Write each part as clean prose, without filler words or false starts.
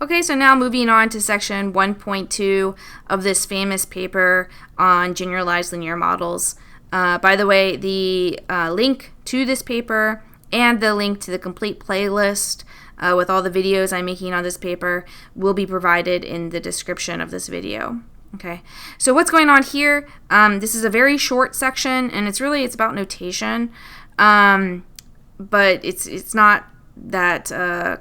Okay, so now moving on to section 1.2 of this famous paper on generalized linear models. By the way, the link to this paper and the link to the complete playlist with all the videos I'm making on this paper will be provided in the description of this video. Okay, so what's going on here? This is a very short section, and it's about notation, but it's not that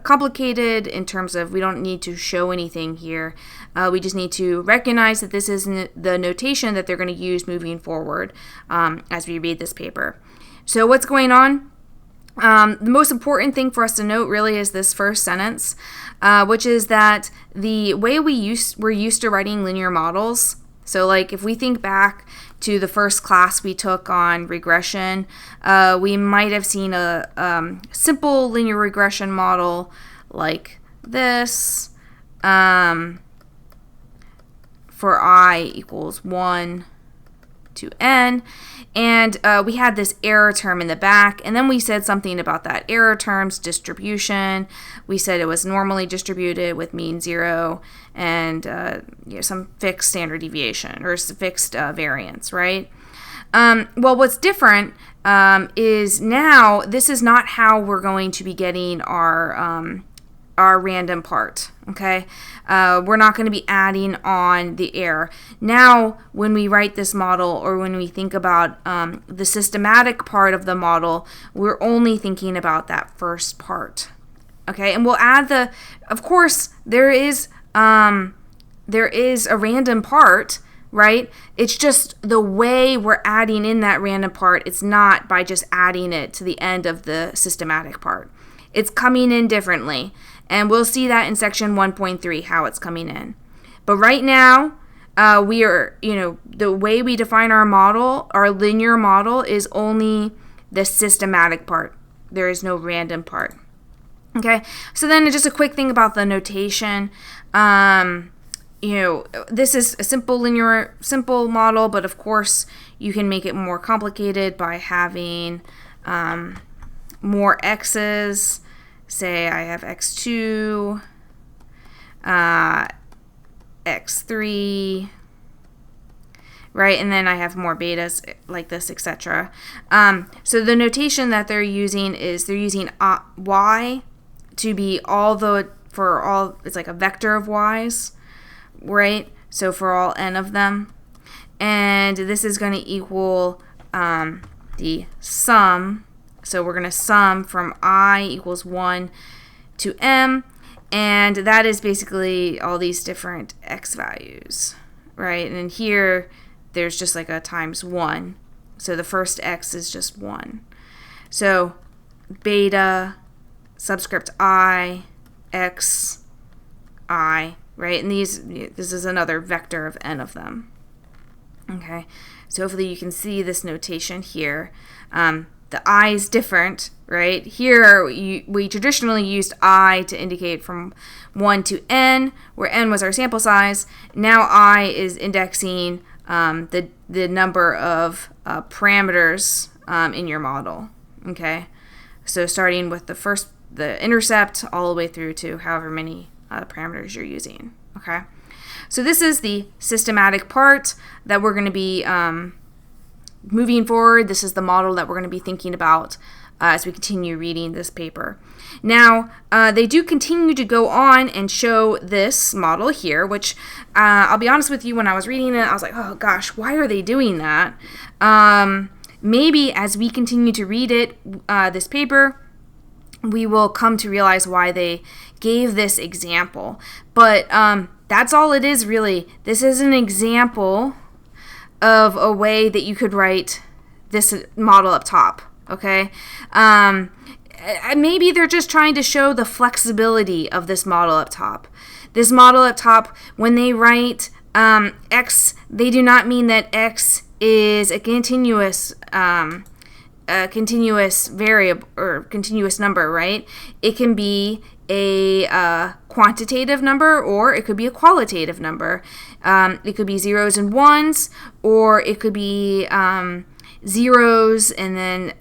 complicated in terms of we don't need to show anything here. We just need to recognize that this is the notation that they're going to use moving forward as we read this paper. So what's going on? The most important thing for us to note really is this first sentence, which is that the way we're used to writing linear models. So like if we think back to the first class we took on regression, we might have seen a simple linear regression model like this for I equals 1 to n, and we had this error term in the back, and then we said something about that error term's distribution. We said it was normally distributed with mean 0 and some fixed standard deviation or fixed variance, right? Well, what's different is now this is not how we're going to be getting our random part, okay? We're not going to be adding on the error. Now, when we write this model or when we think about the systematic part of the model, we're only thinking about that first part, okay? And we'll add of course, there is a random part, right? It's just the way we're adding in that random part. It's not by just adding it to the end of the systematic part. It's coming in differently. And we'll see that in section 1.3, how it's coming in. But right now, we are, the way we define our model, our linear model, is only the systematic part. There is no random part. Okay, so then just a quick thing about the notation. This is a simple model, but of course, you can make it more complicated by having more x's. Say I have x2, x3, right? And then I have more betas like this, etc. So the notation that they're using is y to be it's like a vector of y's, right? So for all n of them. And this is going to equal the sum. So we're going to sum from I equals 1 to m, and that is basically all these different x values, right? And here, there's just like a times 1. So the first x is just 1. So beta, subscript I, x, I, right? And this is another vector of n of them. Okay, so hopefully you can see this notation here. The I is different, right? Here, we traditionally used I to indicate from 1 to n, where n was our sample size. Now I is indexing the number of parameters in your model, okay? So starting with the intercept all the way through to however many parameters you're using, okay? So this is the systematic part that we're going to be moving forward. This is the model that we're going to be thinking about as we continue reading this paper. Now, they do continue to go on and show this model here, which I'll be honest with you, when I was reading it, I was like, oh gosh, why are they doing that? Maybe as we continue to read this paper, we will come to realize why they gave this example. But that's all it is, really. This is an example of a way that you could write this model up top, okay? Maybe they're just trying to show the flexibility of this model up top. This model up top, when they write x, they do not mean that x is a continuous variable or continuous number, right? It can be a quantitative number, or it could be a qualitative number. It could be zeros and ones, or it could be zeros and then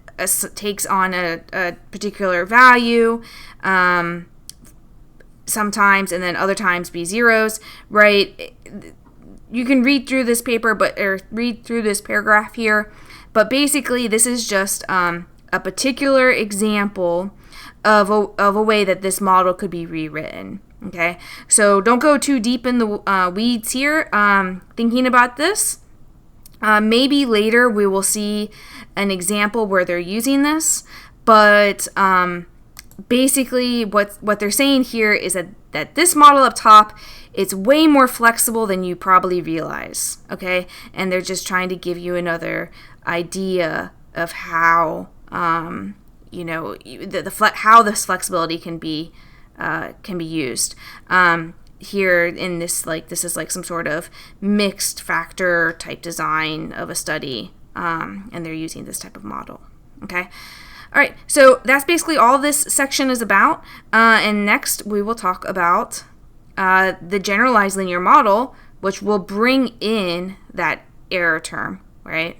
takes on a particular value. sometimes, and then other times be zeros, right? You can read through this paper, or read through this paragraph here, but basically this is just a particular example of a way that this model could be rewritten. Okay, so don't go too deep in the weeds here thinking about this. Maybe later we will see an example where they're using this, but basically what they're saying here is that this model up top, it's way more flexible than you probably realize, okay? And they're just trying to give you another idea of how, how this flexibility can be used. Here in this, this is like some sort of mixed factor type design of a study, and they're using this type of model, okay? All right, so that's basically all this section is about, and next we will talk about the generalized linear model, which will bring in that error term, right?